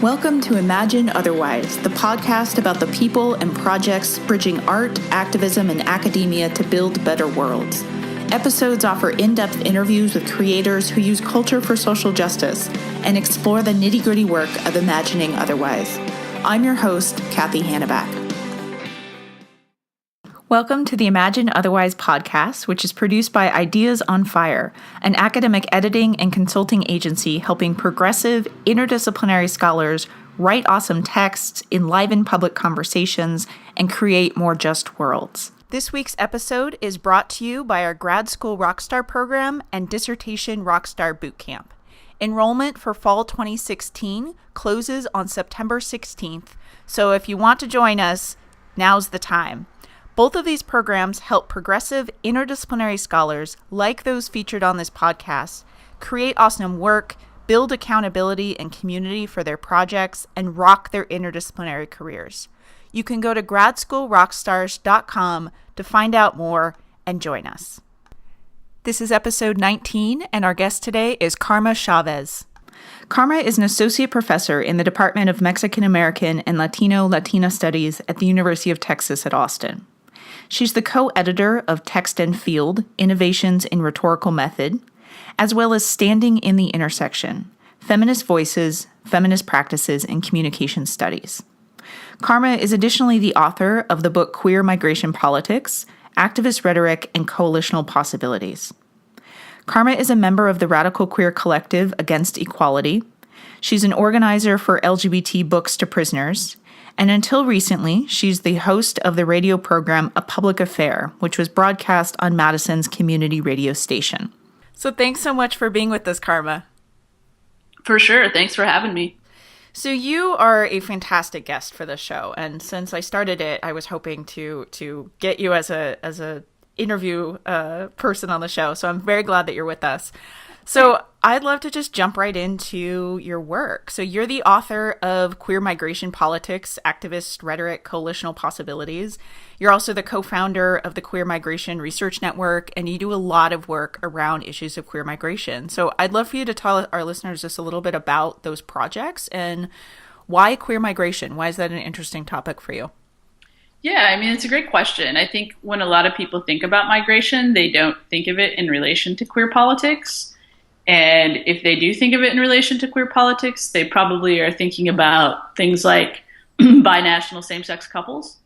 Welcome to Imagine Otherwise, the podcast about the people and projects bridging art, activism, and academia to build better worlds. Episodes offer in-depth interviews with creators who use culture for social justice and explore the nitty-gritty work of imagining otherwise. I'm your host, Cathy Hannabach. Welcome to the Imagine Otherwise podcast, which is produced by Ideas on Fire, an academic editing and consulting agency helping progressive, interdisciplinary scholars write awesome texts, enliven public conversations, and create more just worlds. This week's episode is brought to you by our Grad School Rockstar program and Dissertation Rockstar Bootcamp. Enrollment for fall 2016 closes on September 16th, so if you want to join us, now's the time. Both of these programs help progressive interdisciplinary scholars, like those featured on this podcast, create awesome work, build accountability and community for their projects, and rock their interdisciplinary careers. You can go to gradschoolrockstars.com to find out more and join us. This is episode 19, and our guest today is Karma Chávez. Karma is an associate professor in the Department of Mexican American and Latina Studies at the University of Texas at Austin. She's the co-editor of Text and Field, Innovations in Rhetorical Method, as well as Standing in the Intersection, Feminist Voices, Feminist Practices, and Communication Studies. Karma is additionally the author of the book Queer Migration Politics, Activist Rhetoric, and Coalitional Possibilities. Karma is a member of the Radical Queer Collective Against Equality. She's an organizer for LGBT Books to Prisoners, and until recently, she's the host of the radio program A Public Affair, which was broadcast on Madison's community radio station. So thanks so much for being with us, Karma. For sure. Thanks for having me. So you are a fantastic guest for this show, and since I started it, I was hoping to get you as a interview person on the show. So I'm very glad that you're with us. So I'd love to just jump right into your work. So you're the author of Queer Migration Politics, Activist Rhetoric, Coalitional Possibilities. You're also the co-founder of the Queer Migration Research Network, and you do a lot of work around issues of queer migration. So I'd love for you to tell our listeners just a little bit about those projects and why queer migration? Why is that an interesting topic for you? Yeah, I mean, it's a great question. I think when a lot of people think about migration, they don't think of it in relation to queer politics. And if they do think of it in relation to queer politics, they probably are thinking about things like binational same-sex couples.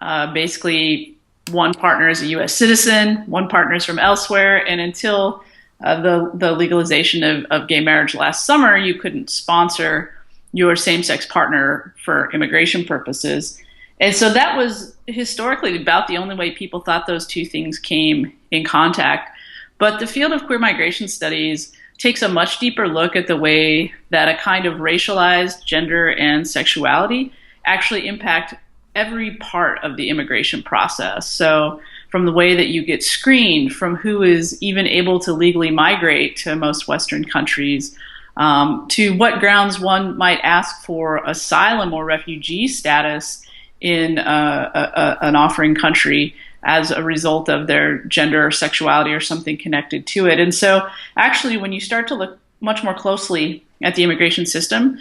Basically, one partner is a U.S. citizen, one partner is from elsewhere, and until the legalization of gay marriage last summer, you couldn't sponsor your same-sex partner for immigration purposes. And so that was historically about the only way people thought those two things came in contact. But the field of queer migration studies takes a much deeper look at the way that a kind of racialized gender and sexuality actually impact every part of the immigration process. So from the way that you get screened, from who is even able to legally migrate to most Western countries, to what grounds one might ask for asylum or refugee status in an offering country as a result of their gender or sexuality or something connected to it. And so actually, when you start to look much more closely at the immigration system,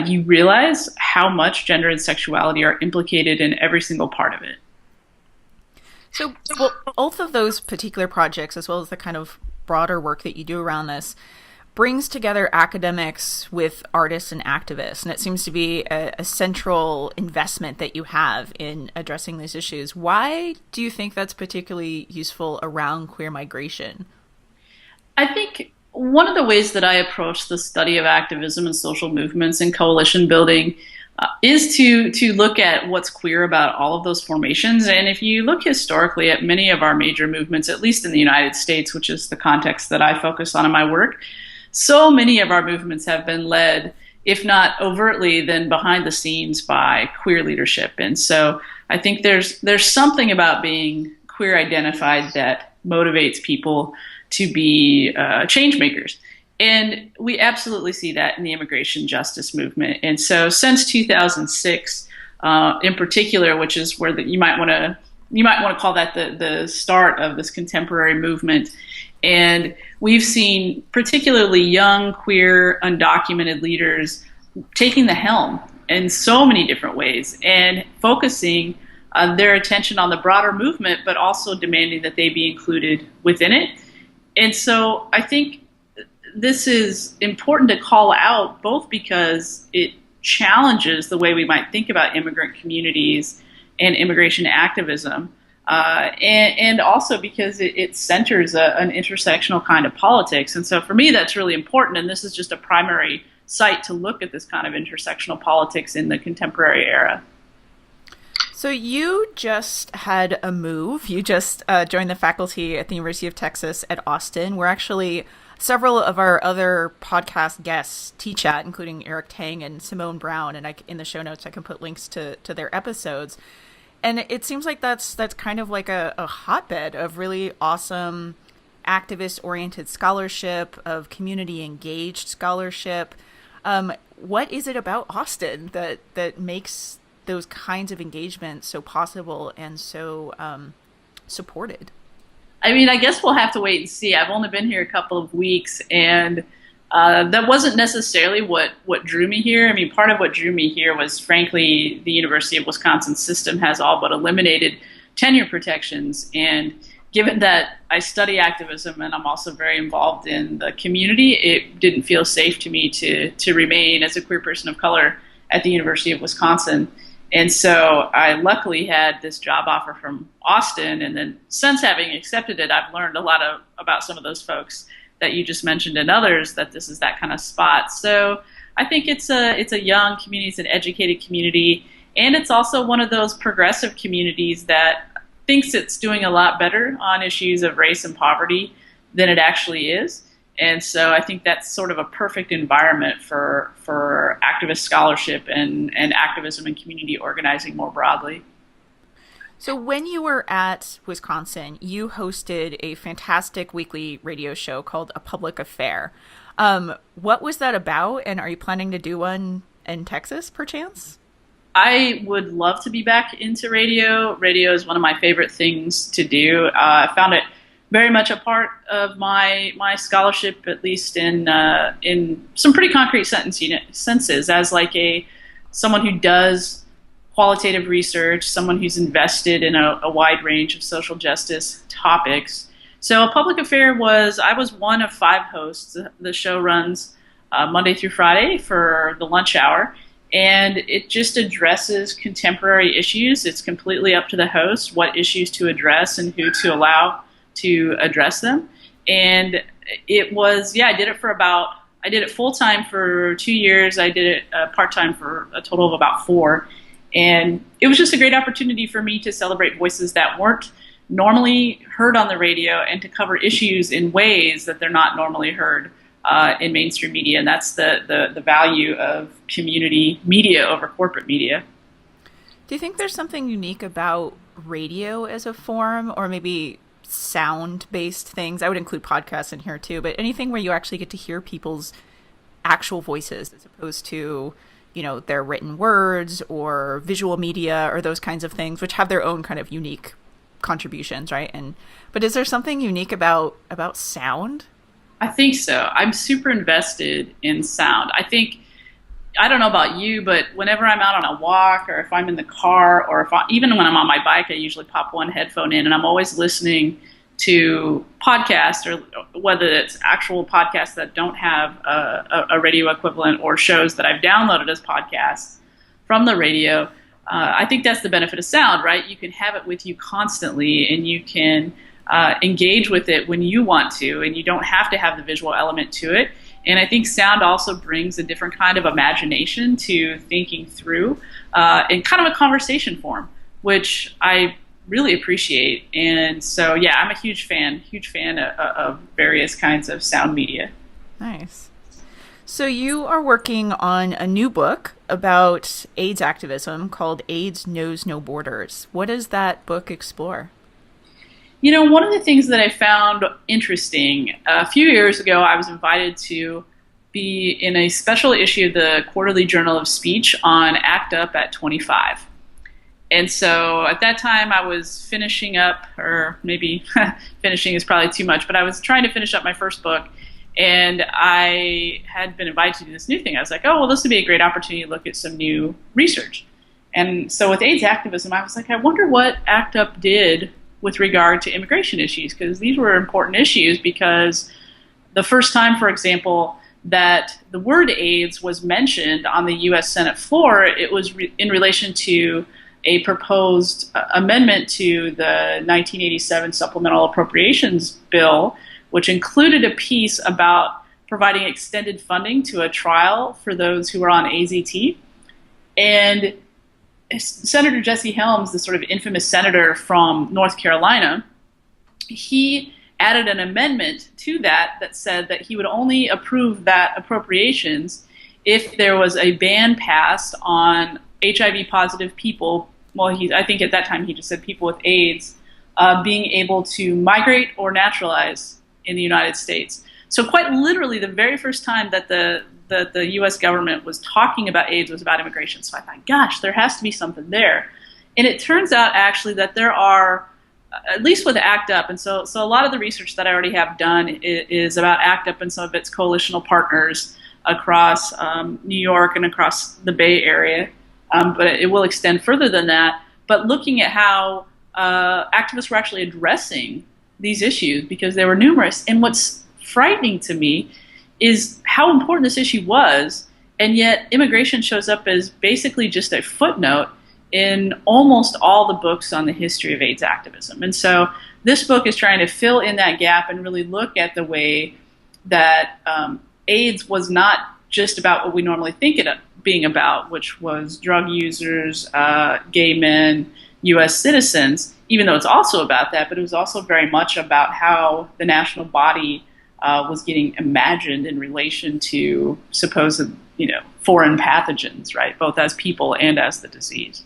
you realize how much gender and sexuality are implicated in every single part of it. So both of those particular projects, as well as the kind of broader work that you do around this, brings together academics with artists and activists, and it seems to be a central investment that you have in addressing these issues. Why do you think that's particularly useful around queer migration? I think one of the ways that I approach the study of activism and social movements and coalition building is to look at what's queer about all of those formations. And if you look historically at many of our major movements, at least in the United States, which is the context that I focus on in my work, so many of our movements have been led, if not overtly, then behind the scenes by queer leadership. And so I think there's something about being queer identified that motivates people to be change makers. And we absolutely see that in the immigration justice movement. And so since 2006, in particular, which is where you might want to call that the start of this contemporary movement, And we've seen particularly young, queer, undocumented leaders taking the helm in so many different ways and focusing their attention on the broader movement, but also demanding that they be included within it. And so I think this is important to call out, both because it challenges the way we might think about immigrant communities and immigration activism, and also because it centers an intersectional kind of politics. And so for me, that's really important, and this is just a primary site to look at this kind of intersectional politics in the contemporary era. So you just had a move. You just joined the faculty at the University of Texas at Austin, where actually several of our other podcast guests teach at, including Eric Tang and Simone Brown. And in the show notes, I can put links to their episodes. And it seems like that's kind of like a hotbed of really awesome activist-oriented scholarship, of community-engaged scholarship. What is it about Austin that makes those kinds of engagements so possible and so supported? I mean, I guess we'll have to wait and see. I've only been here a couple of weeks, and that wasn't necessarily what drew me here. I mean, part of what drew me here was, frankly, the University of Wisconsin system has all but eliminated tenure protections. And given that I study activism and I'm also very involved in the community, it didn't feel safe to me to remain as a queer person of color at the University of Wisconsin. And so I luckily had this job offer from Austin, and then since having accepted it, I've learned a lot about some of those folks that you just mentioned and others, that this is that kind of spot. So I think it's a young community, it's an educated community, and it's also one of those progressive communities that thinks it's doing a lot better on issues of race and poverty than it actually is. And so I think that's sort of a perfect environment for activist scholarship and activism and community organizing more broadly. So when you were at Wisconsin, you hosted a fantastic weekly radio show called A Public Affair. What was that about, and are you planning to do one in Texas, perchance? I would love to be back into radio. Radio is one of my favorite things to do. I found it very much a part of my scholarship, at least in some pretty concrete senses, as like someone who does qualitative research, someone who's invested in a wide range of social justice topics. So A Public Affair I was one of 5 hosts. The show runs Monday through Friday for the lunch hour, and it just addresses contemporary issues. It's completely up to the host what issues to address and who to allow to address them. And it was, I did it full-time for 2 years. I did it part-time for a total of about 4. And it was just a great opportunity for me to celebrate voices that weren't normally heard on the radio and to cover issues in ways that they're not normally heard in mainstream media. And that's the value of community media over corporate media. Do you think there's something unique about radio as a form, or maybe sound-based things? I would include podcasts in here too, but anything where you actually get to hear people's actual voices as opposed to, their written words or visual media or those kinds of things, which have their own kind of unique contributions, right? But is there something unique about sound? I think so. I'm super invested in sound. I don't know about you, but whenever I'm out on a walk, or if I'm in the car, or even when I'm on my bike, I usually pop one headphone in, and I'm always listening to podcasts, or whether it's actual podcasts that don't have a radio equivalent, or shows that I've downloaded as podcasts from the radio. I think that's the benefit of sound, right? You can have it with you constantly, and you can engage with it when you want to, and you don't have to have the visual element to it. And I think sound also brings a different kind of imagination to thinking through in kind of a conversation form, which I really appreciate. And so, I'm a huge fan of various kinds of sound media. Nice. So you are working on a new book about AIDS activism called AIDS Knows No Borders. What does that book explore? One of the things that I found interesting, a few years ago, I was invited to be in a special issue of the Quarterly Journal of Speech on ACT UP at 25. And so at that time, I was finishing up, or maybe finishing is probably too much, but I was trying to finish up my first book. And I had been invited to do this new thing. I was like, oh, well, this would be a great opportunity to look at some new research. And so with AIDS activism, I was like, I wonder what ACT UP did with regard to immigration issues, because these were important issues, because the first time, for example, that the word AIDS was mentioned on the U.S. Senate floor, it was in relation to a proposed amendment to the 1987 Supplemental Appropriations Bill, which included a piece about providing extended funding to a trial for those who were on AZT. And Senator Jesse Helms, the sort of infamous senator from North Carolina, he added an amendment to that said that he would only approve that appropriations if there was a ban passed on HIV-positive people. Well, I think at that time he just said people with AIDS being able to migrate or naturalize in the United States. So quite literally, the very first time that the U.S. government was talking about AIDS was about immigration. So I thought, gosh, there has to be something there. And it turns out actually that there are, at least with ACT UP, and so a lot of the research that I already have done is about ACT UP and some of its coalitional partners across New York and across the Bay Area, but it will extend further than that. But looking at how activists were actually addressing these issues, because they were numerous. And what's frightening to me is how important this issue was, and yet immigration shows up as basically just a footnote in almost all the books on the history of AIDS activism. And so this book is trying to fill in that gap and really look at the way that AIDS was not just about what we normally think it being about, which was drug users, gay men, U.S. citizens, even though it's also about that, but it was also very much about how the national body was getting imagined in relation to supposed, foreign pathogens, right, both as people and as the disease.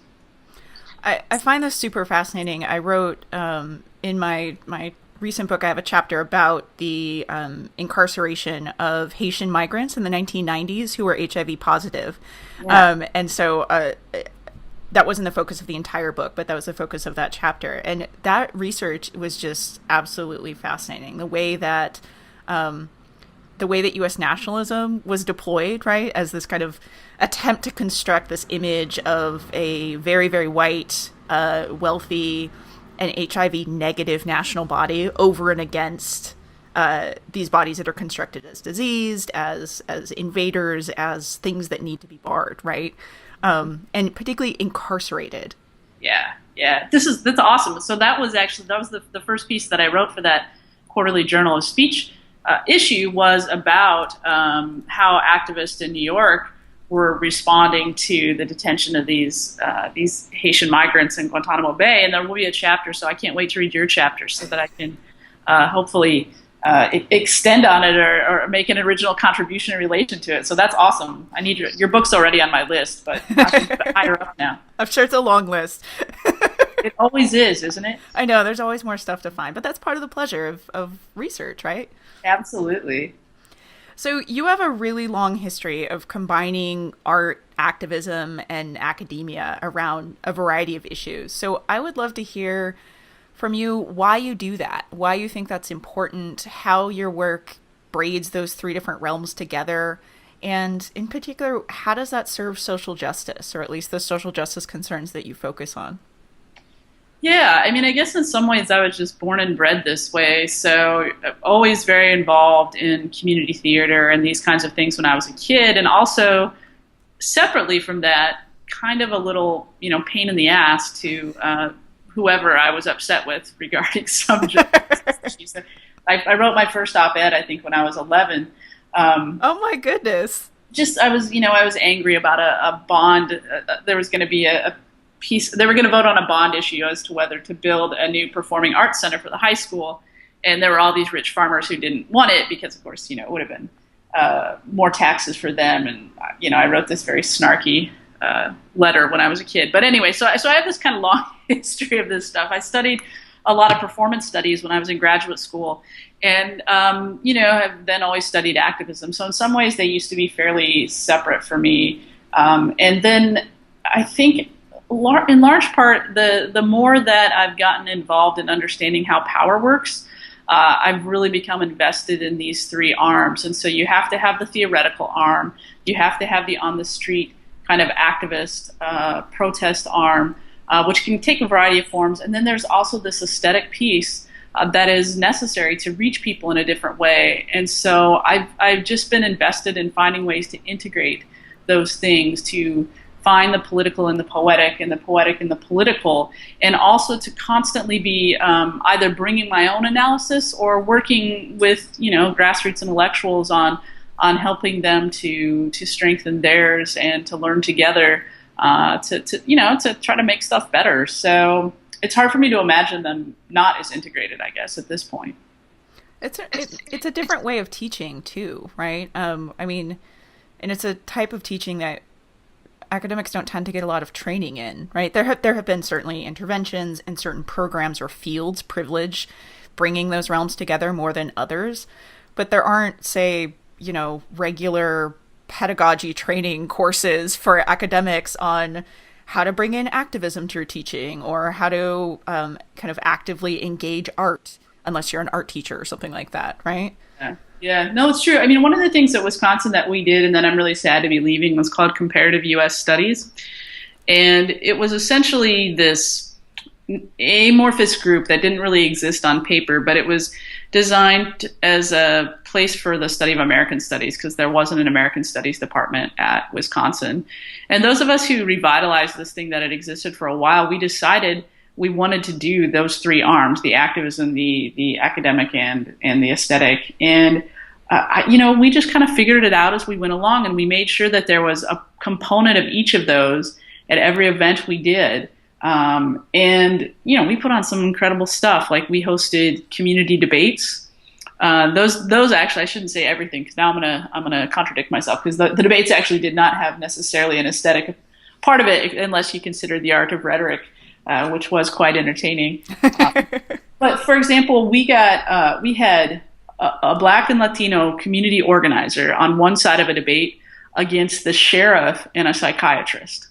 I find this super fascinating. I wrote in my recent book, I have a chapter about the incarceration of Haitian migrants in the 1990s who were HIV positive. Yeah. And so that wasn't the focus of the entire book, but that was the focus of that chapter. And that research was just absolutely fascinating. The way that U.S. nationalism was deployed, right, as this kind of attempt to construct this image of a very, very white, wealthy, and HIV negative national body over and against these bodies that are constructed as diseased, as invaders, as things that need to be barred, right? And particularly incarcerated. Yeah. That's awesome. So that was the first piece that I wrote for that quarterly Journal of Speech issue, was about how activists in New York were responding to the detention of these Haitian migrants in Guantanamo Bay. And there will be a chapter, so I can't wait to read your chapter so that I can hopefully extend on it or make an original contribution in relation to it. So that's awesome. I need your book's already on my list, but I'm higher up now. I'm sure it's a long list. It always is, isn't it? I know, there's always more stuff to find, but that's part of the pleasure of research, right? Absolutely. So you have a really long history of combining art, activism, and academia around a variety of issues. So I would love to hear from you why you do that, why you think that's important, how your work braids those three different realms together, and in particular, how does that serve social justice, or at least the social justice concerns that you focus on? Yeah, I mean, I guess in some ways I was just born and bred this way. So always very involved in community theater and these kinds of things when I was a kid. And also separately from that, kind of a little, pain in the ass to whoever I was upset with regarding some issues. I wrote my first op-ed, I think, when I was 11. Oh my goodness. I was angry about a bond. There was going to be a piece. They were going to vote on a bond issue as to whether to build a new performing arts center for the high school. And there were all these rich farmers who didn't want it because, of course, it would have been more taxes for them. And, I wrote this very snarky letter when I was a kid. But anyway, so I have this kind of long history of this stuff. I studied a lot of performance studies when I was in graduate school, and have then always studied activism. So in some ways they used to be fairly separate for me. And then I think in large part, the more that I've gotten involved in understanding how power works, I've really become invested in these three arms. And so you have to have the theoretical arm, you have to have the on the street kind of activist protest arm, which can take a variety of forms. And then there's also this aesthetic piece that is necessary to reach people in a different way. And so I've just been invested in finding ways to integrate those things, to find the political and the poetic and the poetic and the political, and also to constantly be either bringing my own analysis or working with grassroots intellectuals on helping them to strengthen theirs and to learn together to try to make stuff better. So it's hard for me to imagine them not as integrated, I guess, at this point. It's a different way of teaching too, right? I mean, and it's a type of teaching that academics don't tend to get a lot of training in, right? There have been certainly interventions and certain programs or fields privilege bringing those realms together more than others, but there aren't, say, regular pedagogy training courses for academics on how to bring in activism to your teaching or how to kind of actively engage art, unless you're an art teacher or something like that, right? Yeah, no, it's true. I mean, one of the things at Wisconsin that we did, and then I'm really sad to be leaving, was called Comparative US Studies. And it was essentially this amorphous group that didn't really exist on paper, but it was designed as a place for the study of American studies, because there wasn't an American studies department at Wisconsin. And those of us who revitalized this thing that had existed for a while, we decided we wanted to do those three arms: the activism, the academic, and the aesthetic. And we just kind of figured it out as we went along, and we made sure that there was a component of each of those at every event we did. We put on some incredible stuff. Like, we hosted community debates. Those actually, I shouldn't say everything, because now I'm gonna contradict myself, because the debates actually did not have necessarily an aesthetic part of it, unless you consider the art of rhetoric, which was quite entertaining. But for example, we had a Black and Latino community organizer on one side of a debate against the sheriff and a psychiatrist.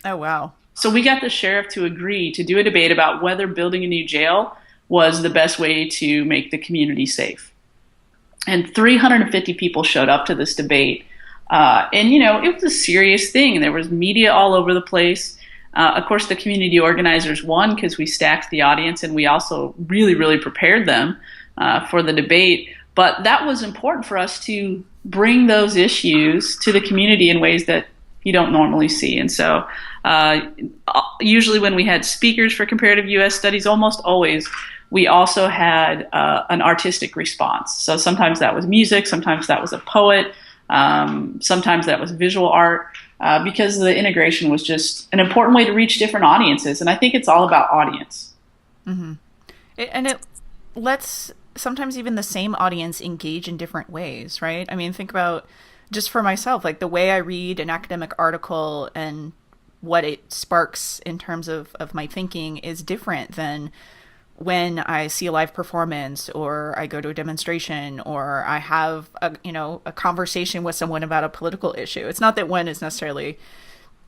Oh, wow. So we got the sheriff to agree to do a debate about whether building a new jail was the best way to make the community safe. And 350 people showed up to this debate. It was a serious thing. There was media all over the place. Of course, the community organizers won because we stacked the audience, and we also really, really prepared them for the debate. But that was important for us to bring those issues to the community in ways that you don't normally see. And so usually when we had speakers for Comparative US Studies, almost always, we also had an artistic response. So sometimes that was music, sometimes that was a poet, sometimes that was visual art, because the integration was just an important way to reach different audiences. And I think it's all about audience. Mm-hmm. It lets sometimes even the same audience engage in different ways, right? I mean, think about, just for myself, like the way I read an academic article and what it sparks in terms of my thinking is different than when I see a live performance, or I go to a demonstration, or I have a conversation with someone about a political issue. It's not that one is necessarily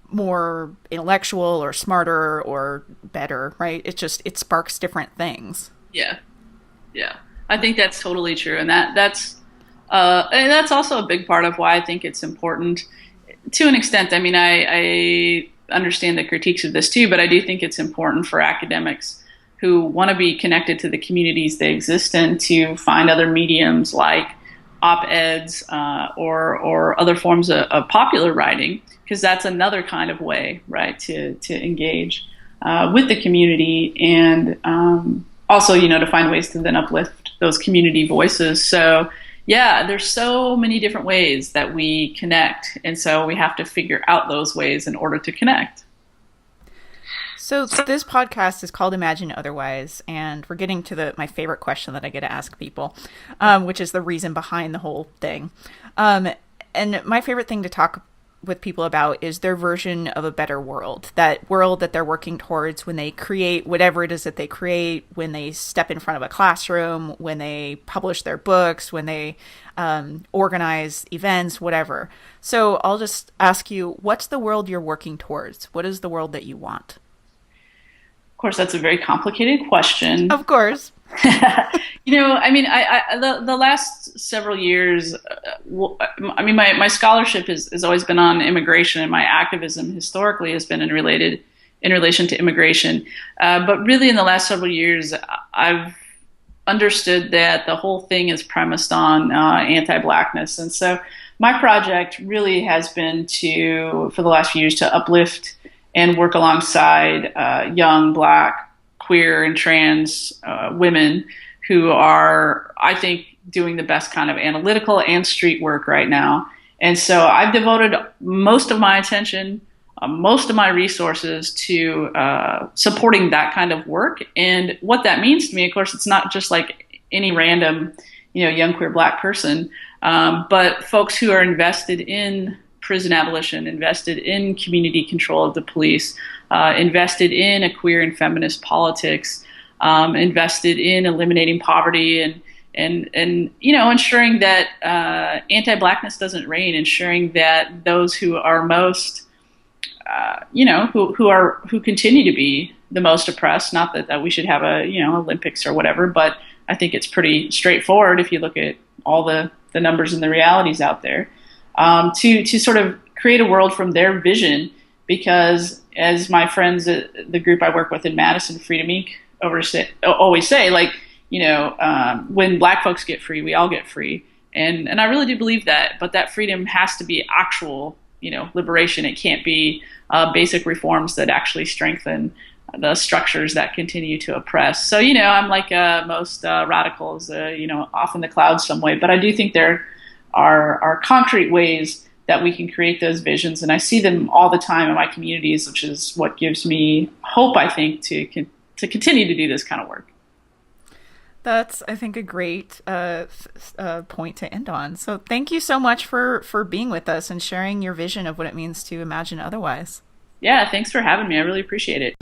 more intellectual or smarter or better, right? It sparks different things. Yeah. I think that's totally true, and that's also a big part of why I think it's important to an extent. I mean, I understand the critiques of this too, but I do think it's important for academics who want to be connected to the communities they exist in to find other mediums like op-eds or other forms of popular writing, because that's another kind of way, right, to engage with the community, and also, to find ways to then uplift those community voices. So yeah, there's so many different ways that we connect, and so we have to figure out those ways in order to connect. So this podcast is called Imagine Otherwise, and we're getting to my favorite question that I get to ask people, which is the reason behind the whole thing. And my favorite thing to talk with people about is their version of a better world, that world that they're working towards when they create whatever it is that they create, when they step in front of a classroom, when they publish their books, when they organize events, whatever. So I'll just ask you, what's the world you're working towards? What is the world that you want? Of course, that's a very complicated question. Of course. The last several years, my scholarship has always been on immigration, and my activism historically has been in relation to immigration. But really, in the last several years, I've understood that the whole thing is premised on anti-Blackness, and so my project really has been for the last few years, to uplift and work alongside young Black, queer, and trans women who are, I think, doing the best kind of analytical and street work right now. And so I've devoted most of my attention, most of my resources to supporting that kind of work. And what that means to me, of course, it's not just like any random, young queer Black person, but folks who are invested in prison abolition, invested in community control of the police, invested in a queer and feminist politics, invested in eliminating poverty and ensuring that anti-Blackness doesn't reign, ensuring that those who are most, who continue to be the most oppressed, not that we should have Olympics or whatever, but I think it's pretty straightforward if you look at all the numbers and the realities out there, to sort of create a world from their vision, because as my friends, the group I work with in Madison, Freedom Inc., always say, when Black folks get free, we all get free. And I really do believe that, but that freedom has to be actual, liberation. It can't be basic reforms that actually strengthen the structures that continue to oppress. So, I'm like most radicals, off in the clouds some way, but I do think there are concrete ways that we can create those visions. And I see them all the time in my communities, which is what gives me hope, I think, to continue to do this kind of work. That's, I think, a great point to end on. So thank you so much for being with us and sharing your vision of what it means to imagine otherwise. Yeah, thanks for having me. I really appreciate it.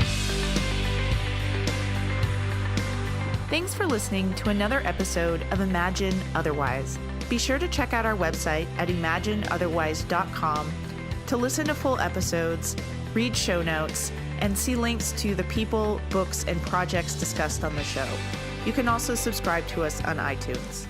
Thanks for listening to another episode of Imagine Otherwise. Be sure to check out our website at imagineotherwise.com to listen to full episodes, read show notes, and see links to the people, books, and projects discussed on the show. You can also subscribe to us on iTunes.